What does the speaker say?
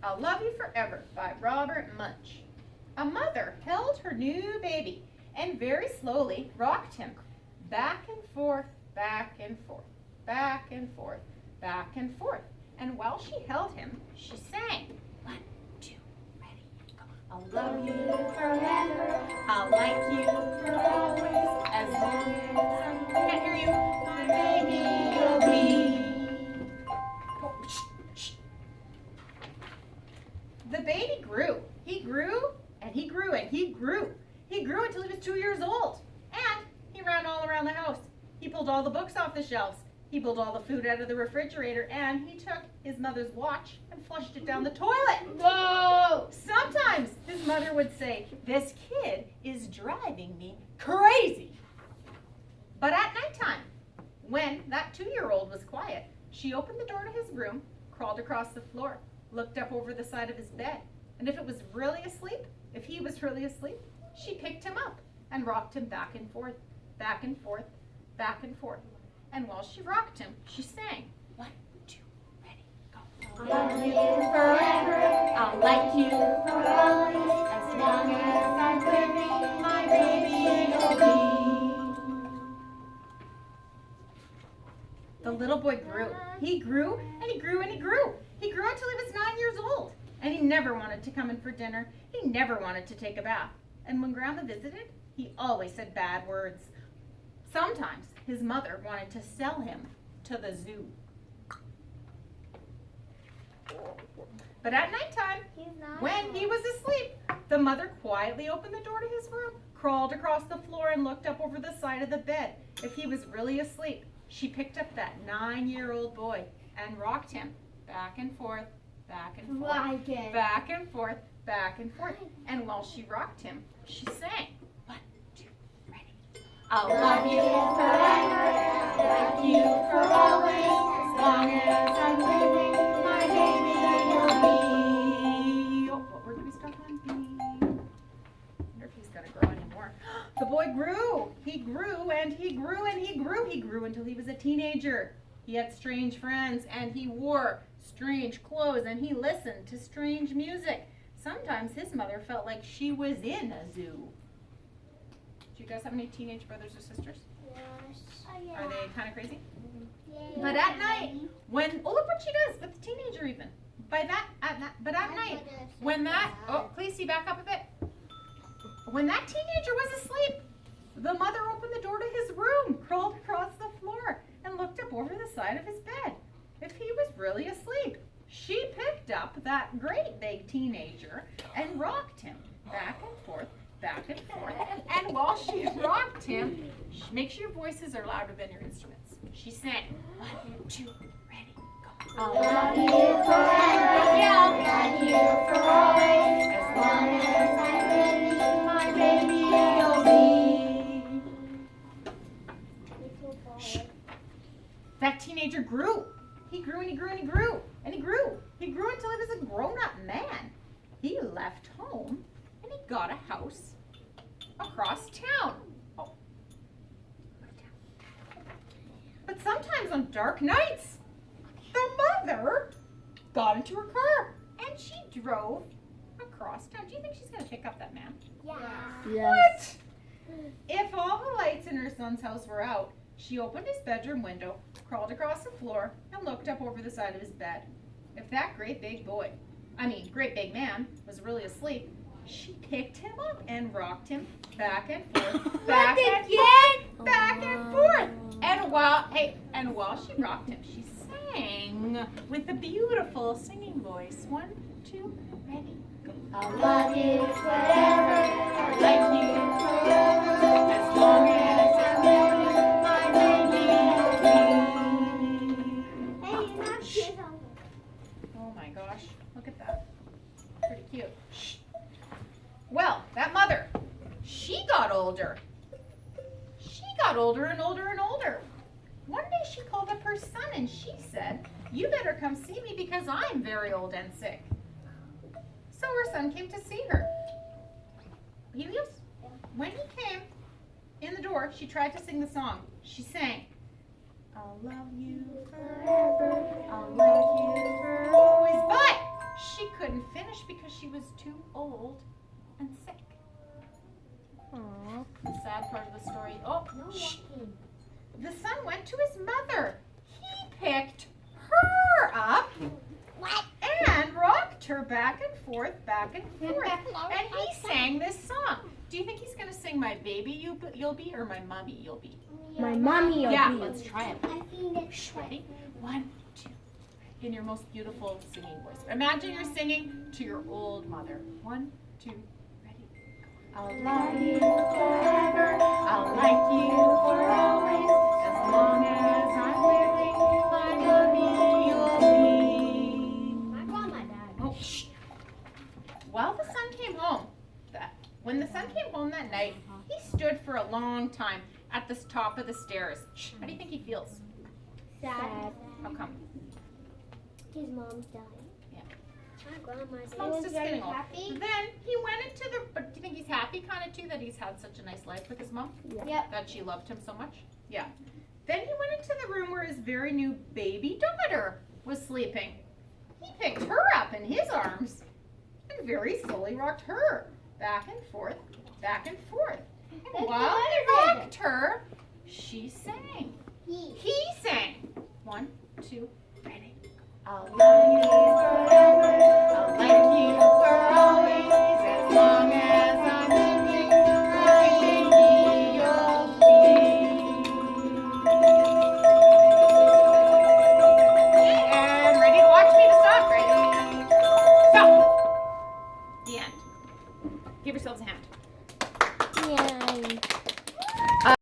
I'll Love You Forever by Robert Munsch. A mother held her new baby and very slowly rocked him back and forth, back and forth, back and forth, back and forth. And while she held him, she sang. 1, 2, ready, go. I'll love you forever. I'll like you for always. As long as I can't hear you, my baby you'll be. Oh, shh, shh. The baby grew. He grew and he grew and he grew. He grew until he was 2 years old. And he ran all around the house. He pulled all the books off the shelves. He pulled all the food out of the refrigerator, and he took his mother's watch and flushed it down the toilet. Whoa! Sometimes his mother would say, "This kid is driving me crazy." But at nighttime, when that 2-year-old was quiet, she opened the door to his room, crawled across the floor, looked up over the side of his bed, and if he was really asleep, she picked him up and rocked him back and forth, back and forth, back and forth. And while she rocked him, she sang. 1, 2, ready, go. I'll love you forever. I'll like you for always. As long as I'm living, my baby you'll be. The little boy grew. He grew and he grew and he grew. He grew until he was 9 years old. And he never wanted to come in for dinner. He never wanted to take a bath. And when Grandma visited, he always said bad words. Sometimes his mother wanted to sell him to the zoo. But at nighttime, when he was asleep, the mother quietly opened the door to his room, crawled across the floor, and looked up over the side of the bed. If he was really asleep, she picked up that 9-year-old boy and rocked him back and forth, back and forth, back and forth, back and forth. And while she rocked him, she sang. 1, 2, ready. I'll love you forever, like you for always, as long as I'm living, my baby you'll be. Oh, what word did we start on? B. I wonder if he's gonna grow anymore. The boy grew. He grew and he grew and he grew. He grew until he was a teenager. He had strange friends and he wore strange clothes and he listened to strange music. Sometimes his mother felt like she was in a zoo. Do you guys have any teenage brothers or sisters? Yes. Are they kind of crazy? Yeah. But at night, when look what she does with the teenager even. But at night, when that Khaleesi, back up a bit. When that teenager was asleep, the mother opened the door to his room, crawled across the floor, and looked up over the side of his bed. If he was really asleep, she picked up that great big teenager and rocked him back and forth, back and forth. And while she rocked him, make sure your voices are louder than your instruments. She sang. 1, 2, ready, go. I'll love you forever. Yeah. Love you for always. As long as I'm living, my baby you'll be. Shh. That teenager grew. He grew and he grew and he grew and he grew. He grew until he was a grown-up man. He left home and he got a house across town. Oh. But sometimes on dark nights, the mother got into her car and she drove across town. Do you think she's going to pick up that man? Yeah. What? If all the lights in her son's house were out, she opened his bedroom window, crawled across the floor, and looked up over the side of his bed. If that great big man, was really asleep, she picked him up and rocked him back and forth, back and forth, back and forth. And while she rocked him, she sang with a beautiful singing voice. 1, 2, ready, go. I'll love you forever. I'll like you forever. as long as I'm living, my baby you'll be. Hey, you're not cute. Oh my gosh, look at that. Pretty cute. Shh. Well, that mother, she got older. She got older and older and older. One day she called up her son and she said, "You better come see me because I'm very old and sick." So her son came to see her. Helios, when he came in the door, she tried to sing the song. She sang, "I'll love you forever, I'll like you for always," but she couldn't she was too old and sick. Aww. The sad part of the story. Oh, No shh. walking. The son went to his mother. He picked her up What? and rocked her back and forth, and he sang this song. Do you think he's gonna sing "My Baby You'll Be" or "My Mommy You'll Be"? My mommy will Yeah, be. let's try it. I think it's Shh, ready? 1, 2. In your most beautiful singing voice. Imagine you're singing to your old mother. 1, 2, ready? I'll love you forever. I'll like you for always. As long as I'm living, my mommy you'll be. My grandma died. Oh, shh. While the son came home, when the son came home that night, he stood for a long time at the top of the stairs. Shh. How do you think he feels? Sad. How come? His mom's died. Yeah. My grandma's Mom's just getting old. happy. Then he went into the. But do you think he's happy, kind of too, that he's had such a nice life with his mom? Yep. That she loved him so much? Yeah. Then he went into the room where his very new baby daughter was sleeping. He picked her up in his arms and very slowly rocked her back and forth, back and forth. And That's while the he mother rocked her, she sang. He. He sang. 1, 2, ready. I'll love you